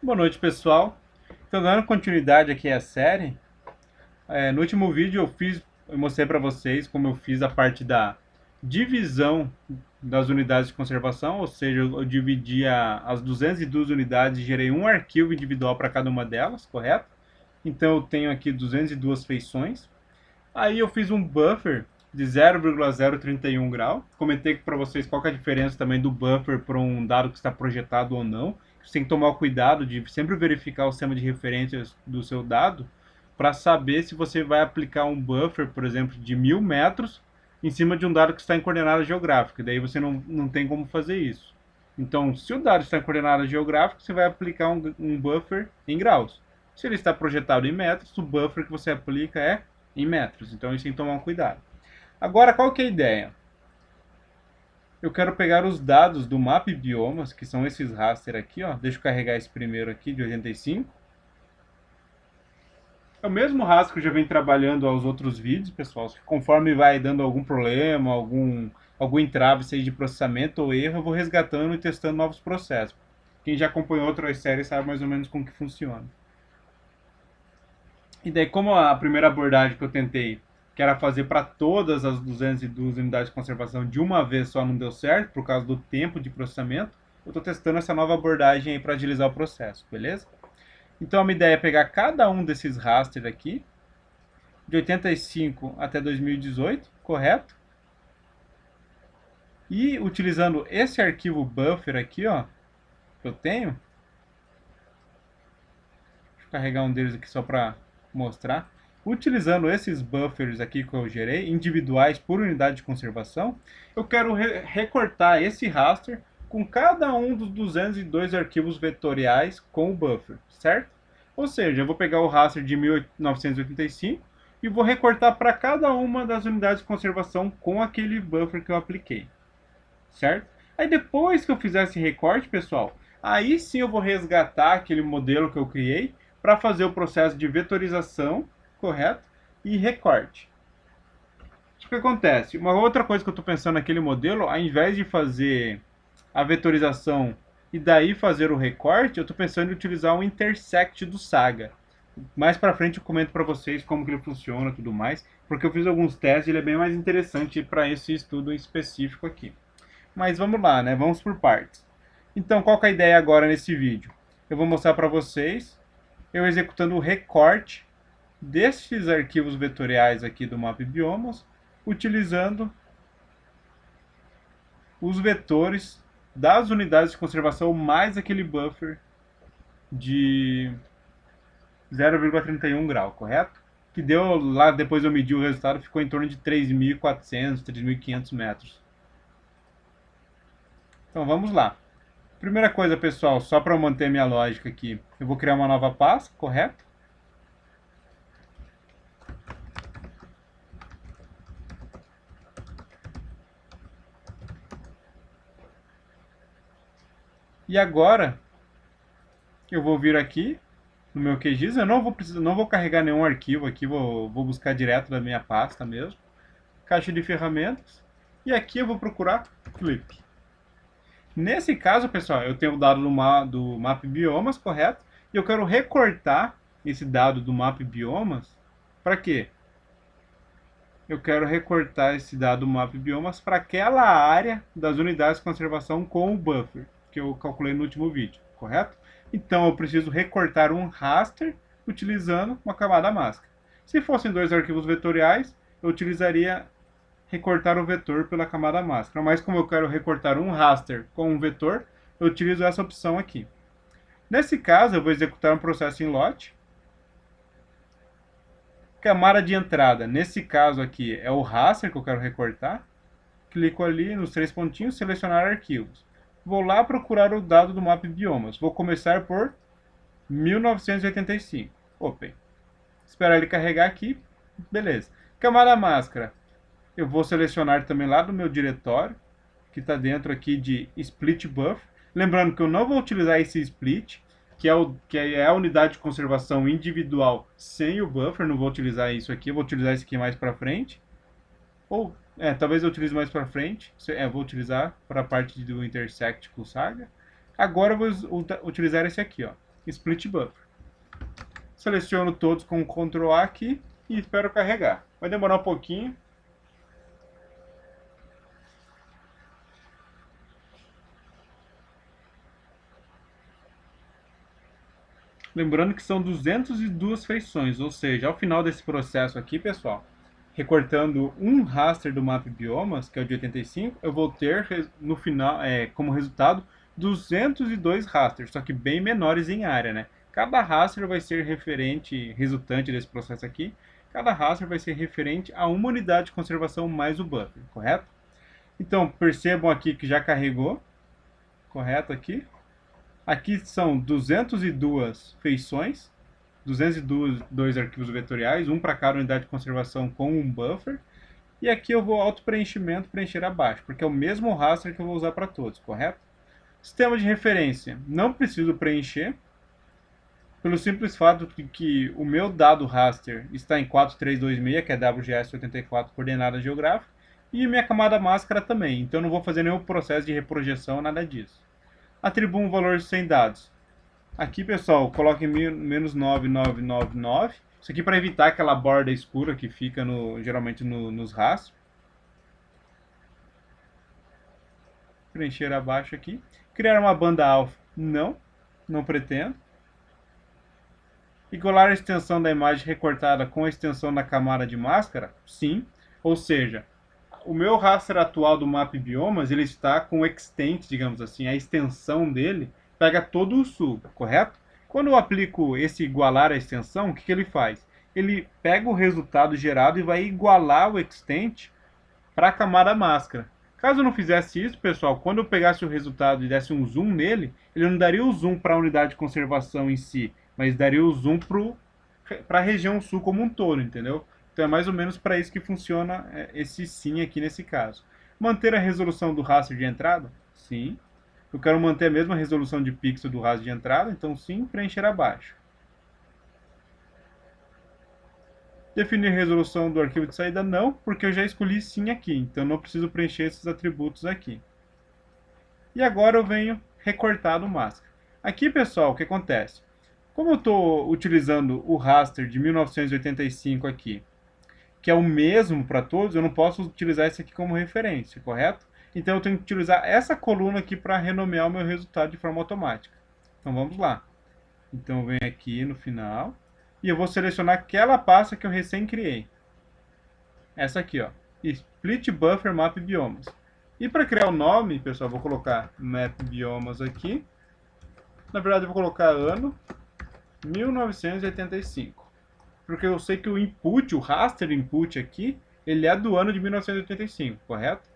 Boa noite, pessoal. Então, dando continuidade aqui à série, no último vídeo eu mostrei para vocês como eu fiz a parte da divisão das unidades de conservação, ou seja, eu dividi as 202 unidades e gerei um arquivo individual para cada uma delas, correto? Então eu tenho aqui 202 feições. Aí eu fiz um buffer de 0,031 grau. Comentei para vocês qual que é a diferença também do buffer para um dado que está projetado ou não. Você tem que tomar o cuidado de sempre verificar o sistema de referências do seu dado para saber se você vai aplicar um buffer, por exemplo, de 1000 metros em cima de um dado que está em coordenada geográfica. Daí você não tem como fazer isso. Então, se o dado está em coordenada geográfica, você vai aplicar um buffer em graus. Se ele está projetado em metros, o buffer que você aplica é em metros. Então, isso tem que tomar um cuidado. Agora, qual que é a ideia? Eu quero pegar os dados do Map Biomas, que são esses raster aqui, ó. Deixa eu carregar esse primeiro aqui, de 85. É o mesmo raster que eu já venho trabalhando aos outros vídeos, pessoal. Conforme vai dando algum problema, algum entrave, seja de processamento ou erro, eu vou resgatando e testando novos processos. Quem já acompanhou outras séries sabe mais ou menos como que funciona. E daí, como a primeira abordagem que eu tentei, que era fazer para todas as 202 unidades de conservação de uma vez só, não deu certo, por causa do tempo de processamento, eu estou testando essa nova abordagem aí para agilizar o processo, beleza? Então a minha ideia é pegar cada um desses rasters aqui, de 85 até 2018, correto? E utilizando esse arquivo buffer aqui, ó, que eu tenho, deixa eu carregar um deles aqui só para mostrar. Utilizando esses buffers aqui que eu gerei, individuais por unidade de conservação, eu quero recortar esse raster com cada um dos 202 arquivos vetoriais com o buffer, certo? Ou seja, eu vou pegar o raster de 1985 e vou recortar para cada uma das unidades de conservação com aquele buffer que eu apliquei, certo? Aí depois que eu fizer esse recorte, pessoal, aí sim eu vou resgatar aquele modelo que eu criei para fazer o processo de vetorização, correto? E recorte. O que acontece? Uma outra coisa que eu estou pensando naquele modelo, ao invés de fazer a vetorização e daí fazer o recorte, eu estou pensando em utilizar o intersect do Saga. Mais para frente eu comento para vocês como que ele funciona e tudo mais, porque eu fiz alguns testes e ele é bem mais interessante para esse estudo específico aqui. Mas vamos lá, né? Vamos por partes. Então, qual que é a ideia agora nesse vídeo? Eu vou mostrar para vocês eu executando o recorte desses arquivos vetoriais aqui do Map Biomas, utilizando os vetores das unidades de conservação mais aquele buffer de 0,31 grau, correto? Que deu lá, depois eu medi o resultado, ficou em torno de 3.400, 3.500 metros. Então vamos lá. Primeira coisa, pessoal, só para manter minha lógica aqui, eu vou criar uma nova pasta, correto? E agora eu vou vir aqui no meu QGIS, eu não vou carregar nenhum arquivo aqui, vou buscar direto da minha pasta mesmo. Caixa de ferramentas. E aqui eu vou procurar Clip. Nesse caso, pessoal, eu tenho o dado do Map Biomas, correto? E eu quero recortar esse dado do Map Biomas para quê? Eu quero recortar esse dado do Map Biomas para aquela área das unidades de conservação com o buffer, que eu calculei no último vídeo, correto? Então eu preciso recortar um raster utilizando uma camada máscara. Se fossem dois arquivos vetoriais, eu utilizaria recortar o vetor pela camada máscara. Mas como eu quero recortar um raster com um vetor, eu utilizo essa opção aqui. Nesse caso, eu vou executar um processo em lote. Camada de entrada, nesse caso aqui, é o raster que eu quero recortar. Clico ali nos três pontinhos, selecionar arquivos. Vou lá procurar o dado do Map Biomas. Vou começar por 1985. Open. Esperar ele carregar aqui. Beleza. Camada máscara. Eu vou selecionar também lá do meu diretório, que está dentro aqui de Split Buff. Lembrando que eu não vou utilizar esse split, que é a unidade de conservação individual sem o buffer. Não vou utilizar isso aqui, eu vou utilizar isso aqui mais para frente. Ou, talvez eu utilize mais para frente. Vou utilizar para a parte do intersect com o Saga. Agora eu vou utilizar esse aqui, ó. split buffer. Seleciono todos com o Ctrl A aqui e espero carregar. Vai demorar um pouquinho. Lembrando que são 202 feições, ou seja, ao final desse processo aqui, pessoal, recortando um raster do mapa biomas, que é o de 85, eu vou ter no final, como resultado, 202 rasters, só que bem menores em área, né? Cada raster vai ser resultante desse processo aqui, cada raster vai ser referente a uma unidade de conservação mais o buffer, correto? Então, percebam aqui que já carregou, correto aqui? Aqui são 202 feições, 202 arquivos vetoriais, um para cada unidade de conservação com um buffer. E aqui eu vou auto-preenchimento preencher abaixo, porque é o mesmo raster que eu vou usar para todos, correto? Sistema de referência, não preciso preencher, pelo simples fato de que o meu dado raster está em 4326, que é WGS84 coordenada geográfica, e minha camada máscara também, então não vou fazer nenhum processo de reprojeção, nada disso. Atribuo um valor sem dados. Aqui, pessoal, coloque menos 9999. Isso aqui para evitar aquela borda escura que fica geralmente nos rastros. Preencher abaixo aqui. Criar uma banda alfa. Não pretendo. Igualar a extensão da imagem recortada com a extensão da camada de máscara? Sim. Ou seja, o meu raster atual do map biomas, ele está com o extent, digamos assim, a extensão dele pega todo o sul, correto? Quando eu aplico esse igualar a extensão, o que ele faz? Ele pega o resultado gerado e vai igualar o extent para a camada máscara. Caso eu não fizesse isso, pessoal, quando eu pegasse o resultado e desse um zoom nele, ele não daria o zoom para a unidade de conservação em si, mas daria o zoom para a região sul como um todo, entendeu? Então é mais ou menos para isso que funciona esse sim aqui nesse caso. Manter a resolução do raster de entrada? Sim. Eu quero manter a mesma resolução de pixel do raster de entrada, então sim, preencher abaixo. Definir resolução do arquivo de saída? Não, porque eu já escolhi sim aqui, então não preciso preencher esses atributos aqui. E agora eu venho recortar no máscara. Aqui, pessoal, o que acontece? Como eu estou utilizando o raster de 1985 aqui, que é o mesmo para todos, eu não posso utilizar esse aqui como referência, correto? Então eu tenho que utilizar essa coluna aqui para renomear o meu resultado de forma automática. Então vamos lá. Então eu venho aqui no final e eu vou selecionar aquela pasta que eu recém criei. Essa aqui, ó, Split Buffer Map Biomas. E para criar o nome, pessoal, vou colocar Map Biomas aqui. Na verdade eu vou colocar ano 1985. Porque eu sei que o input, o raster input aqui, ele é do ano de 1985, correto?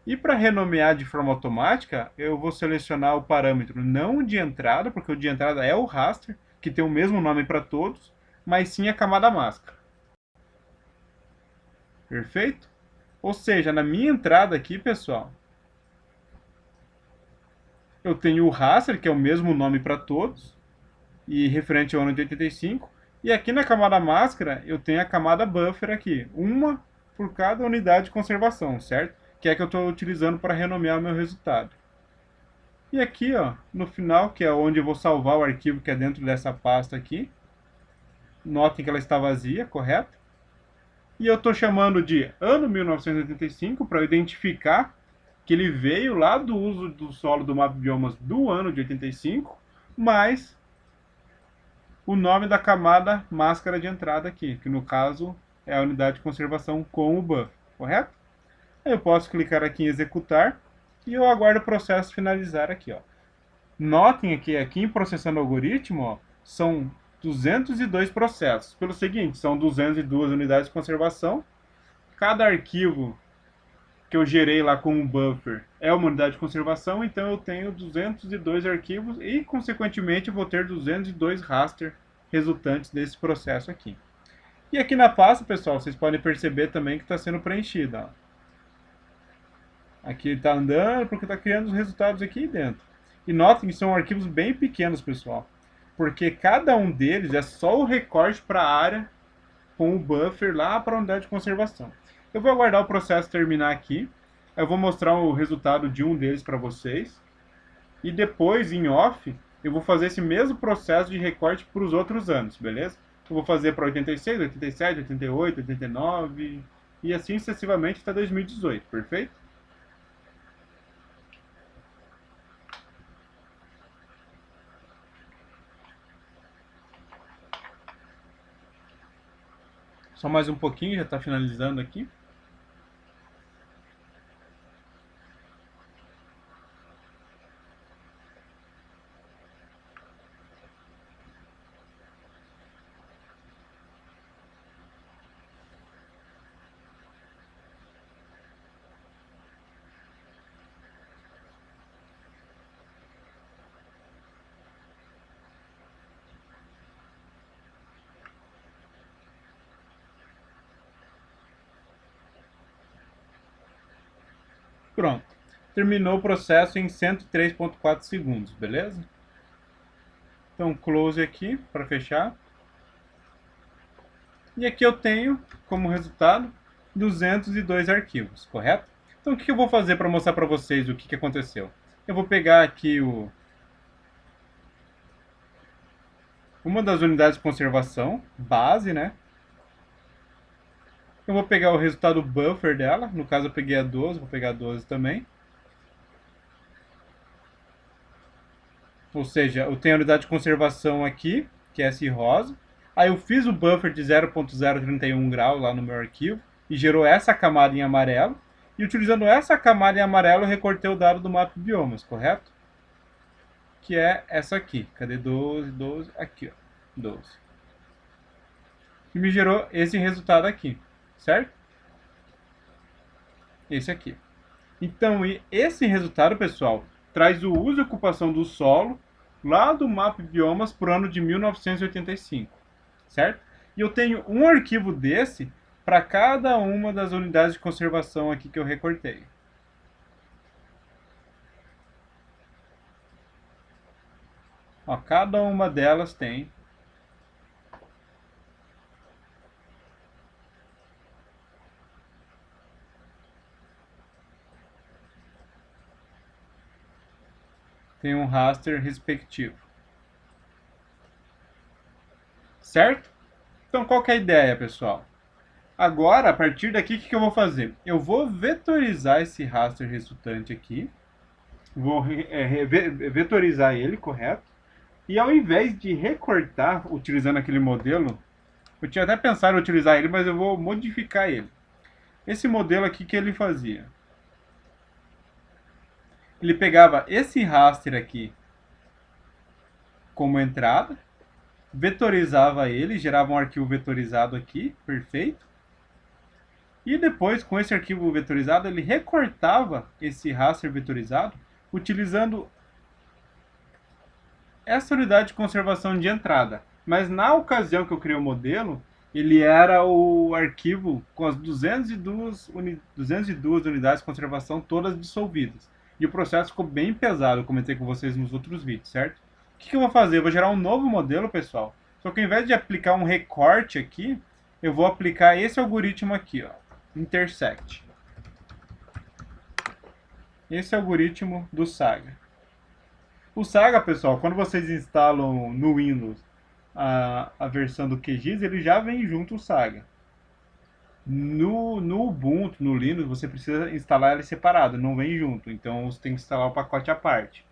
E para renomear de forma automática, eu vou selecionar o parâmetro não de entrada, porque o de entrada é o raster, que tem o mesmo nome para todos, mas sim a camada máscara. Perfeito? Ou seja, na minha entrada aqui, pessoal, eu tenho o raster, que é o mesmo nome para todos, e referente ao ano de 85, e aqui na camada máscara, eu tenho a camada buffer aqui, uma por cada unidade de conservação, certo? Que é que eu estou utilizando para renomear o meu resultado. E aqui, ó, no final, que é onde eu vou salvar o arquivo que é dentro dessa pasta aqui, notem que ela está vazia, correto? E eu estou chamando de ano 1985 para identificar que ele veio lá do uso do solo do mapa biomas do ano de 85, mais o nome da camada máscara de entrada aqui, que no caso é a unidade de conservação com o buff, correto? Aí eu posso clicar aqui em executar e eu aguardo o processo finalizar aqui, ó. Notem que aqui em processando algoritmo, ó, são 202 processos. Pelo seguinte, são 202 unidades de conservação. Cada arquivo que eu gerei lá com um buffer é uma unidade de conservação, então eu tenho 202 arquivos e, consequentemente, vou ter 202 raster resultantes desse processo aqui. E aqui na pasta, pessoal, vocês podem perceber também que está sendo preenchida. Ó. Aqui está andando porque está criando os resultados aqui dentro. E notem que são arquivos bem pequenos, pessoal, porque cada um deles é só o recorte para a área com o buffer lá para a unidade de conservação. Eu vou aguardar o processo terminar aqui. Eu vou mostrar o resultado de um deles para vocês. E depois, em off, eu vou fazer esse mesmo processo de recorte para os outros anos, beleza? Eu vou fazer para 86, 87, 88, 89 e assim sucessivamente até 2018, perfeito? Só mais um pouquinho, já está finalizando aqui. Pronto. Terminou o processo em 103,4 segundos, beleza? Então, close aqui para fechar. E aqui eu tenho, como resultado, 202 arquivos, correto? Então, o que eu vou fazer para mostrar para vocês o que aconteceu? Eu vou pegar aqui uma das unidades de conservação, base, né? Eu vou pegar o resultado buffer dela, no caso eu peguei a 12, vou pegar a 12 também. Ou seja, eu tenho a unidade de conservação aqui, que é esse rosa. Aí eu fiz o buffer de 0.031 grau lá no meu arquivo e gerou essa camada em amarelo. E utilizando essa camada em amarelo eu recortei o dado do mapa de biomas, correto? Que é essa aqui. Cadê 12, 12? Aqui, ó. 12. E me gerou esse resultado aqui, certo? Esse aqui. Então, esse resultado, pessoal, traz o uso e ocupação do solo lá do mapa biomas para o ano de 1985, certo? E eu tenho um arquivo desse para cada uma das unidades de conservação aqui que eu recortei. Ó, cada uma delas tem um raster respectivo. Certo? Então, qual que é a ideia, pessoal? Agora, a partir daqui, o que eu vou fazer? Eu vou vetorizar esse raster resultante aqui. Vou vetorizar ele, correto? E ao invés de recortar utilizando aquele modelo, eu tinha até pensado em utilizar ele, mas eu vou modificar ele. Esse modelo aqui que ele fazia. Ele pegava esse raster aqui como entrada, vetorizava ele, gerava um arquivo vetorizado aqui, perfeito. E depois, com esse arquivo vetorizado, ele recortava esse raster vetorizado utilizando essa unidade de conservação de entrada. Mas na ocasião que eu criei o modelo, ele era o arquivo com as 202 unidades de conservação todas dissolvidas. E o processo ficou bem pesado, eu comentei com vocês nos outros vídeos, certo? O que eu vou fazer? Eu vou gerar um novo modelo, pessoal. Só que ao invés de aplicar um recorte aqui, eu vou aplicar esse algoritmo aqui, ó, intersect. Esse algoritmo do Saga. O Saga, pessoal, quando vocês instalam no Windows a versão do QGIS, ele já vem junto o Saga. No Ubuntu, no Linux, você precisa instalar ele separado, não vem junto. Então você tem que instalar o pacote à parte.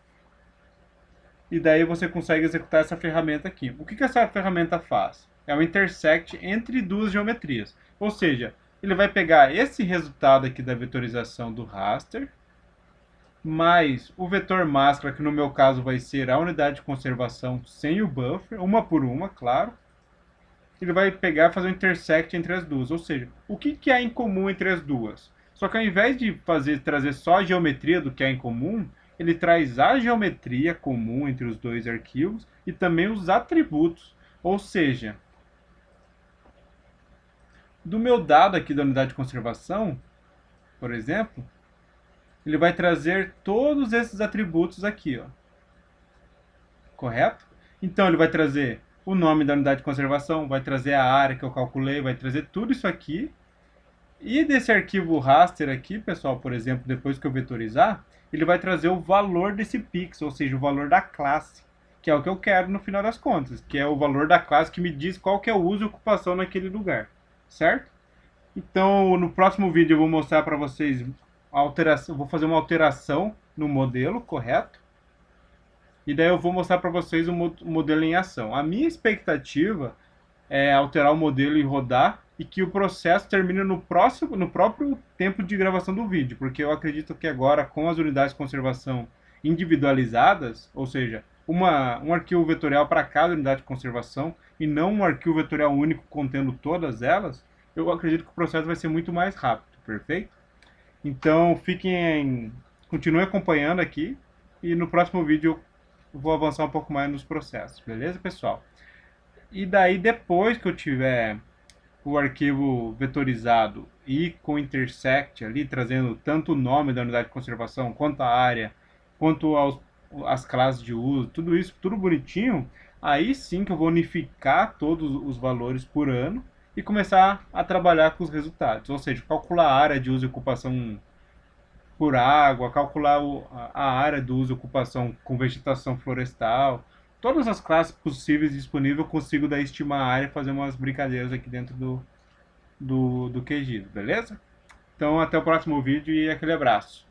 E daí você consegue executar essa ferramenta aqui. O que essa ferramenta faz? É um intersect entre duas geometrias. Ou seja, ele vai pegar esse resultado aqui da vetorização do raster, mais o vetor máscara, que no meu caso vai ser a unidade de conservação sem o buffer, uma por uma, claro. Ele vai pegar e fazer um intersect entre as duas. Ou seja, o que há em comum entre as duas? Só que ao invés de trazer só a geometria do que há em comum, ele traz a geometria comum entre os dois arquivos e também os atributos. Ou seja, do meu dado aqui da unidade de conservação, por exemplo, ele vai trazer todos esses atributos aqui, ó. Correto? Então ele vai trazer o nome da unidade de conservação, vai trazer a área que eu calculei, vai trazer tudo isso aqui. E desse arquivo raster aqui, pessoal, por exemplo, depois que eu vetorizar, ele vai trazer o valor desse pixel, ou seja, o valor da classe. que é o que eu quero no final das contas, que é o valor da classe que me diz qual que é o uso e ocupação naquele lugar, certo? Então, no próximo vídeo eu vou mostrar para vocês a alteração, vou fazer uma alteração no modelo, correto? E daí eu vou mostrar para vocês o modelo em ação. A minha expectativa é alterar o modelo e rodar e que o processo termine no próprio tempo de gravação do vídeo, porque eu acredito que agora com as unidades de conservação individualizadas, ou seja, um arquivo vetorial para cada unidade de conservação e não um arquivo vetorial único contendo todas elas, eu acredito que o processo vai ser muito mais rápido, perfeito? Então continuem acompanhando aqui e no próximo vídeo eu vou avançar um pouco mais nos processos, beleza, pessoal? E daí depois que eu tiver o arquivo vetorizado e com intersect ali, trazendo tanto o nome da unidade de conservação, quanto a área, quanto as classes de uso, tudo isso, tudo bonitinho, aí sim que eu vou unificar todos os valores por ano e começar a trabalhar com os resultados. Ou seja, calcular a área de uso e ocupação por água, calcular a área do uso e ocupação com vegetação florestal, todas as classes possíveis disponíveis, eu consigo daí estimar a área e fazer umas brincadeiras aqui dentro do QGIS, beleza? Então até o próximo vídeo e aquele abraço.